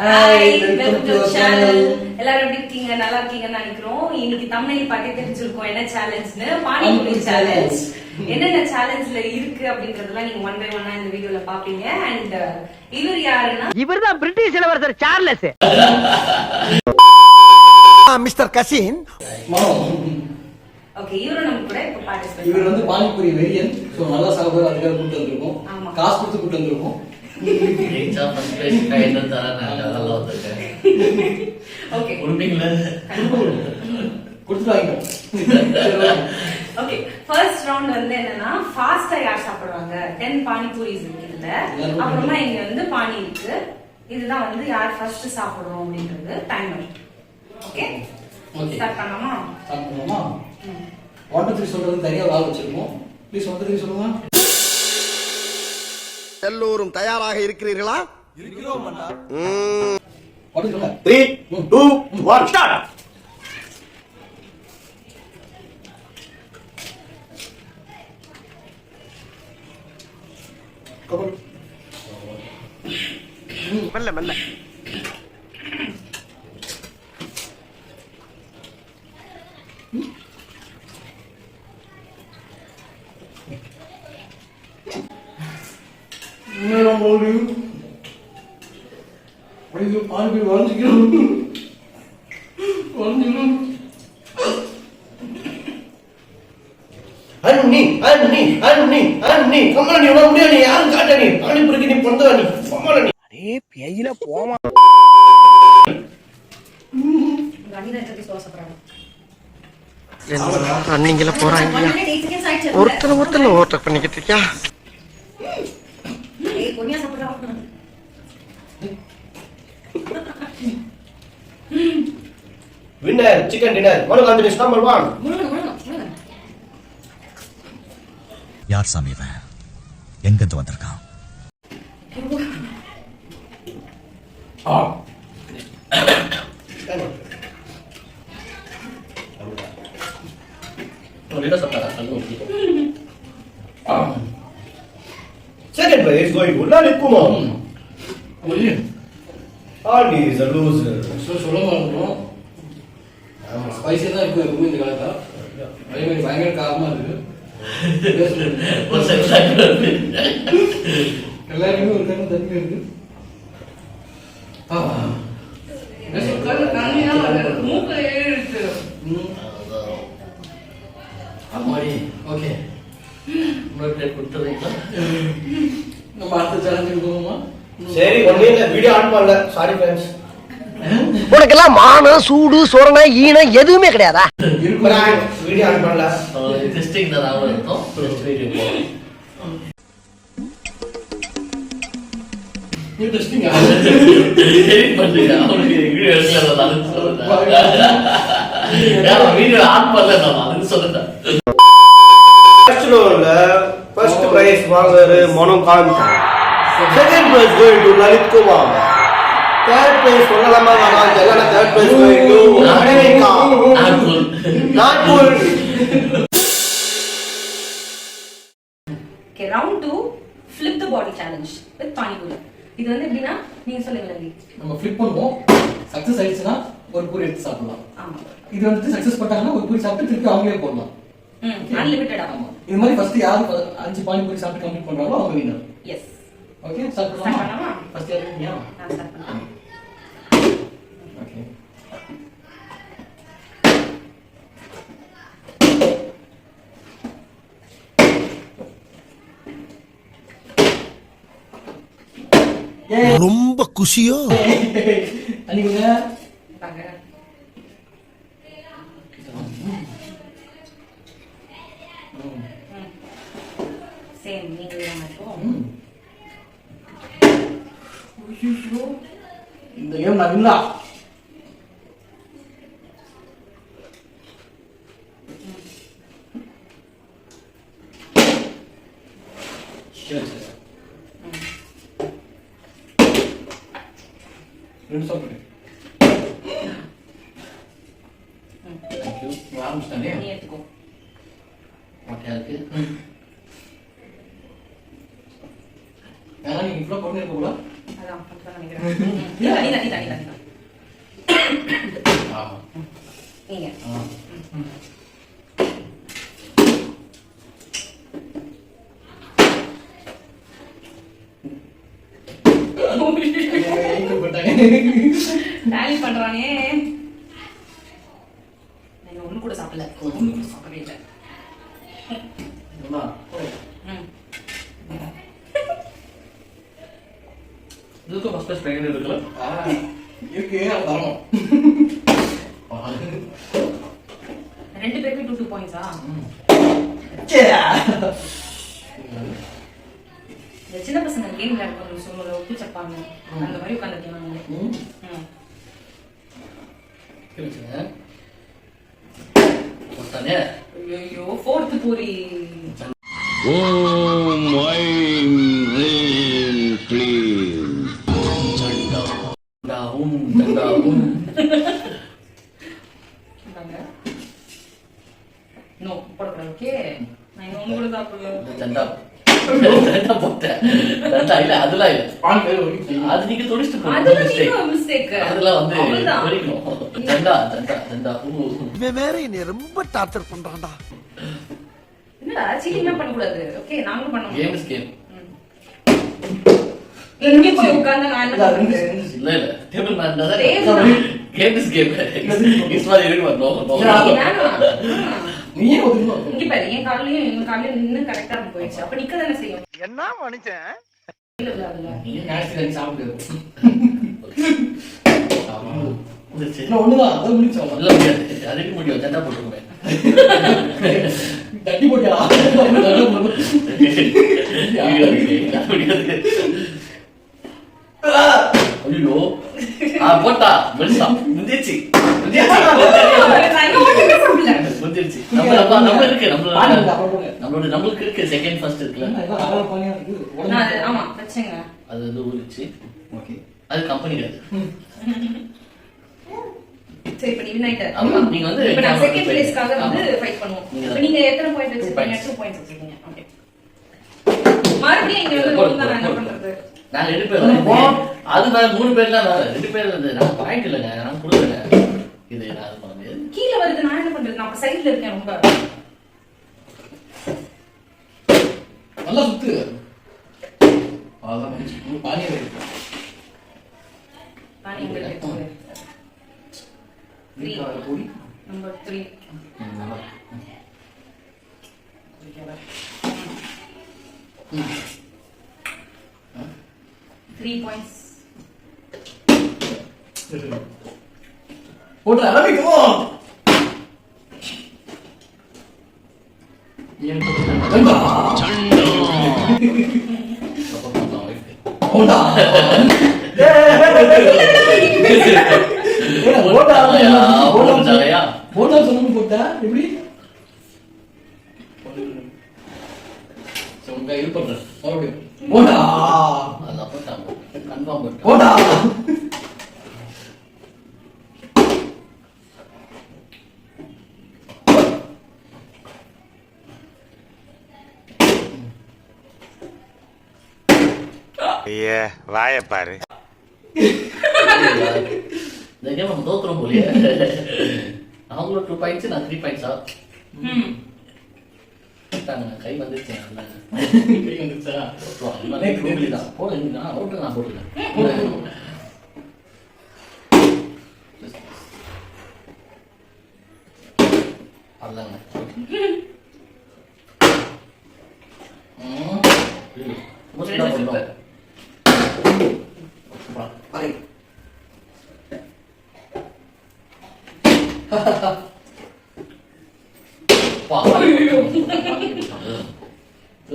Hi welcome to channel. எல்லாரும் எப்படி இருக்கீங்க? நல்லா இருக்கீங்கன்னு நினைக்கிறோம். இன்னைக்கு thumbnail பார்த்தே தெரிஞ்சிருக்கும் என்ன சேலஞ்ச்னு. பானிபூரி சேலஞ்ச். என்னென்ன சேலஞ்ச்ல இருக்கு அப்படின்றதெல்லாம் நீங்க ஒன் பை ஒன்னா இந்த வீடியோல பாப்பீங்க. அண்ட் இவர் யாருன்னா இவர்தான் பிரிட்டிஷ் இளவரசர் சார்லஸ். Mister cousin. ஓகே, இவரு நம்ம கூட இப்ப பார்ட்டிசிபேட். இவர் வந்து பானிபூரி வெரியன். சோ நல்லா சாப்பிடுற அதுக்காக கூட்டி வந்திருக்கோம். காசு கொடுத்து கூட்டி வந்திருக்கோம். எக்ஸா ஃபர்ஸ்ட் பிளேஸ் கையில தரேன் நல்லா வந்திருக்கேன். ஓகே, குடுப்பீங்களா? கொடுத்துறாங்க. ஓகே, ஃபர்ஸ்ட் ரவுண்ட் வந்து என்னன்னா ஃபாஸ்டா யார் சாப்பிடுவாங்க. 10 பானிபூரிஸ் இருக்குல்ல, அப்புறமா இங்க வந்து பானி இருக்கு. இதுதான் வந்து யார் ஃபர்ஸ்ட் சாப்பிடுறோம் அப்படின்றது டைமர். ஓகே, ஸ்டார்ட் பண்ணலாமா? ஸ்டார்ட் பண்ணலாமா? 1 2 3 சொல்றது தனியா ஒரு ஆள் வச்சிருக்கோம். ப்ளீஸ் 1 2 3 சொல்லுங்க. எல்லோரும் தயாராக இருக்கிறீர்களா? இருக்கிறோம் அண்ணா. 3 2 1 ஸ்டார்ட். மெல்ல மெல்ல. பானிபூரி வளைஞ்சிக்கணும். அண்ணி அண்ணி அண்ணி அண்ணி கம்மல நீ உன முடியாது. நீ யாரும் காட்ட நீ பானிபூரிக்கு நீ பொந்தவ நீ கம்மல நீ. அடே பேயில போமா. கணிதத்துக்கு சோசப்படுறாங்க. அன்னிங்கள போறாங்க. ஒருத்தர் ஓவர்டேக் பண்ணிக்கிட்டு இருக்கியா? ஏய், பொன்னியா சாப்பிடுறா. வின்னர் சிக்கன் டின்னர் மனு காம்பினேஷன் நம்பர் 1. முழுங்க. யார் சாமி இவன்? எங்கிருந்து வந்திருக்கான்? Second place going to Lalit Kumar. Aldi is a loser. சொல்லமா இருக்கும். ஸ்பைசி தான் இருக்கு எப்பவுமே இந்த காலத்துல. அதே மாதிரி பயங்கர காரமா இருக்கு. எல்லாருமே ஒரு கண்ணு தண்ணி இருக்கு. ஓகே, இன்னொரு பிளேட் கொடுத்துறீங்களா? நம்ம அடுத்த சேலஞ்சுக்கு போவோமா? சரி, ஒண்ணே இல்ல, வீடியோ ஆன் பண்ணல. Sorry friends. உனக்கெல்லாம் மானம் சூடு சொரணை ஈனம் எதுவுமே கிடையாதா? வீடியோ ஆன் பண்ணல. டெஸ்டிங் தான் நாம இருக்கோம். டெஸ்ட் வீடியோ போறோம். நீ டெஸ்டிங் எடிட் பண்ணுங்க. அவருக்கு வீடியோ எடுக்கல நான் சொல்றேன். யாரோ வீடியோ ஆன் பண்ணல நான் அதுக்கு சொல்றேன். ஃபர்ஸ்ட் ரோல ஃபர்ஸ்ட் பிரைஸ் வாங்குற மனோகாந்த். Second prize going to Lalit Kumar. Third prize சொல்லலாமா வேணாம்? தெரியல. Third prize going to America. Nagpur. Okay, round 2 flip the body challenge with panipuri. இது வந்து எப்படின்னா நீங்க சொல்லுங்க லவி. நம்ம ஃபிளிப் பண்ணுவோம். சக்சஸ் ஆயிடுச்சுனா ஒரு பூரி எடுத்து சாப்பிடலாம். ஆமா. இது வந்து சக்சஸ் பண்ணாங்கன்னா ஒரு பூரி சாப்பிட்டு திருப்பி அவங்களே போடலாம். அன்லிமிட்டட் ஆமா. இது மாதிரி ஃபர்ஸ்ட் யார் 5 பானிபூரி சாப்பிட்டு கம்ப்ளீட் பண்றாங்களோ அவங்க வின்னர். எஸ். ஓகே, ஸ்டார்ட் பண்ணலாமா? ஃபர்ஸ்ட் யார் நீயா? நான் ஸ்டார்ட் பண்ணலாம். ஓகே. ரொம்ப குஷியோ? அன்னிக்குங்க பாங்க. சேம் நீங்க மட்டும். இந்த கேம் நான் வின்னா. ரெண்டு சாப்பிடு. Thank you. ஆரம்பிச்சிட்டானே. நீ எடுத்துக்கோ. ஓகே இருக்கு. நீங்க இவ்வளவு பொண்ணு இருக்க கூட அதான் அப்படிதான் நினைக்கிறேன். நீ. ஆமா. நீங்க. டாலி பண்றானே. நான் ஒண்ணு கூட சாப்பிடல. ஒண்ணு கூட சாப்பிடவே இல்லை. இதுக்கு ஃபர்ஸ்ட் கிளாஸ் பேக்கெட் இருக்குல்ல? இருக்கு அது தரணும். 2 பேருக்கு 2 பாயிண்ட்ஸா? இந்த சின்ன பசங்க கேம் விளையாடுறது சொல்லுவாங்க, ஒப்பு சப்பாங்க அந்த மாதிரி உட்காந்துருக்கேன். ஐயோ, 4th பூரி. நோ போடக்கூடாது. ஓகே, நான் ஒண்ணு கூட சாப்பிடல. அதெல்லாம் நீங்க தொடிச்சிட்டு வேற என்னை ரொம்ப டார்ச்சர் பண்றான்டா. என்னடா சீட்டிங் பண்ண கூடாது. ஓகே, நாங்களும் பண்ணோம். Game is game. எங்க போய் உட்கார்ந்தா நான் என்ன பண்றது? இல்ல டேபிள் மேட்னா தான் கேம் இஸ் கேம். இஸ் மாதிரி இருக்கு நீயே ஒதுங்க. இங்க பாரு, என் காலையும் எங்க காலையும் நின்னு கரெக்டா போயிடுச்சு. அப்ப நிக்க தானே செய்யும். என்ன மனுஷன்? நீங்க நேரத்துக்கு சாப்பிடுங்க. ஒண்ணுதான் அதை முடிச்சோம். இல்ல முடியாது, அதுக்கு முடியும். சண்டை போட்டுருவேன். தட்டி போட்டியா? ஐயோ போட்டா மெல்சா முந்திருச்சு. நம்மளுக்கு இருக்கு செகண்ட் ஃபர்ஸ்ட் இருக்குல்ல, ஆமா வச்சுங்க. அது வந்து ஊறிச்சு. ஓகே, அது கம்பெனி அது. சரி, இப்ப நீ வின் ஆயிட்ட. ஆமா, நீங்க வந்து இப்ப நான் செகண்ட் பிளேஸ்க்காக வந்து ஃபைட் பண்ணுவோம். இப்ப நீங்க எத்தனை பாயிண்ட் வச்சிருக்கீங்க? 2 பாயிண்ட்ஸ் வச்சிருக்கீங்க. ஓகே, மறுபடியும் இங்க வந்து ரோல் தான் என்ன பண்றது? நாங்க 2 பேர் அது வேற 3 பேர்லாம் வேற 2 பேர் வந்து நான் பாயிண்ட் இல்லங்க, நான் கொடுக்கறேன். இது நான் பண்ண முடியாது. கீழ வருது, நான் என்ன பண்றது? நான் அப்ப சைடுல இருக்கேன். ரொம்ப நல்லா சுத்து. அதான் பானியே இருக்கு. பானி எங்க இருக்கு? 3 பொடி நம்பர் 3. 3 points. போட்டு ஆரம்பிக்குமோ? போட்டா சொல்லணும். போட்டா எப்படி இது பண்ற மறுபடியும் போட்டா அதான் போட்டாங்க கன்ஃபார்ம் போட்டா போட்டா. வாய பாரு. இந்த கேம் நம்ம தோத்துறோம் போலியே. அவங்களோட 2 பாயிண்ட்ஸ், நான் 3 பாயிண்ட்ஸா? கை வந்துருச்சு. கை வந்துச்சா? போடுங்க, நான் போட்டுருக்கேன். அதுதாங்க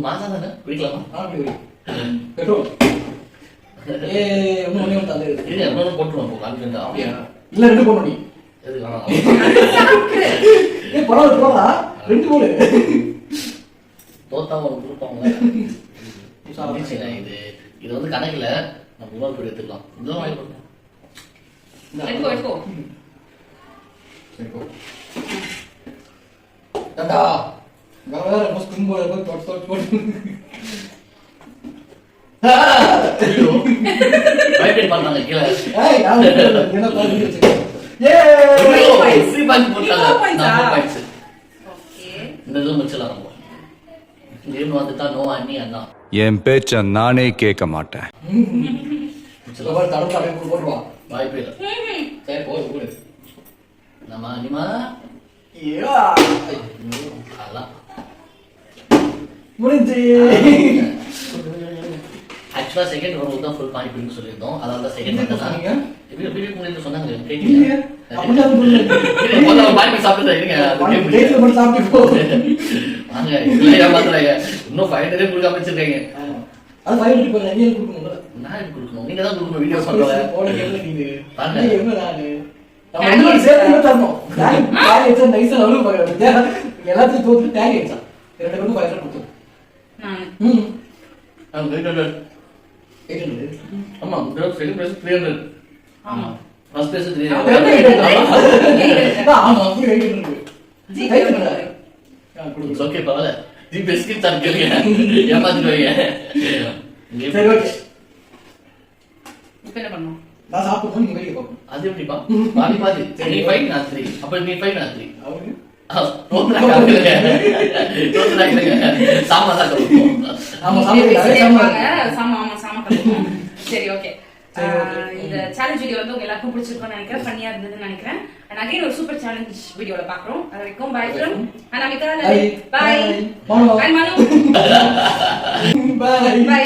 மாசா தானே குடிக்கலாமா? பெட்ரோல் போட்டுருவோம் கான்ஃபிடண்டா. இல்ல 2 போடணும் நீ. பரவாயில்ல போடா, 2 போடு. தோத்தா ஒரு கொடுப்பாங்க. இது வந்து கணக்குல நம்ம இன்னொரு பேர் எடுத்துக்கலாம். இதெல்லாம் வாங்கி கொடுக்கலாம். எடுக்கோ டாடா வேற மஸ்ட் கும்போ தொட் தொட் தொட். வைப்ரேட் பண்ணாங்க கீழே ஏய் நான் என்ன பண்ணி வச்சிருக்கேன் ஐயோ, free punch போட்டாங்க. 4 points ஆ? 4 points. ஓகே இந்த இது முடிச்சலாம் நம்ம கேம் வந்துட்டா நோ அண்ணி அண்ணா என் பேச்ச நானே கேட்க மாட்டேன். சில பேர் தடம் தடை போடுவா வாய்ப்பே இல்லை சரி போய் கூடு நம்ம அனிமா ஐயோ அதெல்லாம் முடிஞ்சு ஆக்சுவலா செகண்ட் ரவுண்ட் தான் ஃபுல் பானிபூரி சொல்லியிருந்தோம் அதனால தான் செகண்ட் என்ன வந்து சொன்னீங்க? வீடியோ முன்னாடி சொன்னாங்க இல்லையே அப்படிதான் சொல்லுங்க பானிபூரி சாப்பிட்டு இருங்க அது game டேஸ்ட் முடியல. பண்ணி சாப்பிட்டு போ வாங்க இதுல ஏமாத்துறாங்க இன்னும் 500 கொடுக்காம வச்சிருக்கீங்க அது 500 போய் நீங்க கொடுக்கணும்ல நான் எப்படி கொடுக்கணும் நீங்க தான் கொடுக்கணும் வீடியோ பண்றவங்க போன கேம்ல நீங்க வாங்க. நீங்க எவ்வளவு நானு நம்ம எல்லாரும் சேர்த்து தரணும் டேக் எக்ஸா நைஸா அவ்வளவு பாருங்க எல்லாத்தையும் தோத்து டேக் எக்ஸா ரெண்டு பேரும் 500 கொடுத்தோம் நான் 800 800 ஆமா செகண்ட் பிரைஸ் 300 ஆமா ஃபர்ஸ்ட் பிரைஸ் 300 ஆமா அப்படி 800 ஜி இட்ஸ் ஓகே பரவாயில்ல ஜி பிஸ்கட் தான் கேளுங்க ஏமாத்திட்டு வைங்க சரி ஓகே இப்போ என்ன பண்ணணும் நான் சாப்பிட்டு நீங்க வெளிய போங்க அது எப்படிப்பா பாதி பாதி நீ 5 நான் 3 அப்ப நீ 5 நான் 3 அவரு சாமா தான் கழுவுவோம். ஆமா பேசிட்டே இருப்பாங்க. சாப்பிட்டு சாமா கழுவுவோம். சரி ஓகே சரி, okay. இந்த சேலஞ்ச் வீடியோ வந்து உங்க எல்லாருக்கும் பிடிச்சிருக்கும்னு நினைக்கிறேன் ஃபன்னியா இருந்ததுன்னு நினைக்கிறேன் அண்ட் அகைன் ஒரு சூப்பர் சேலஞ்ச் வீடியோல பாக்குறோம் அது வரைக்கும் bye from Anamika bye Bye. Manu. And Manu Bye. By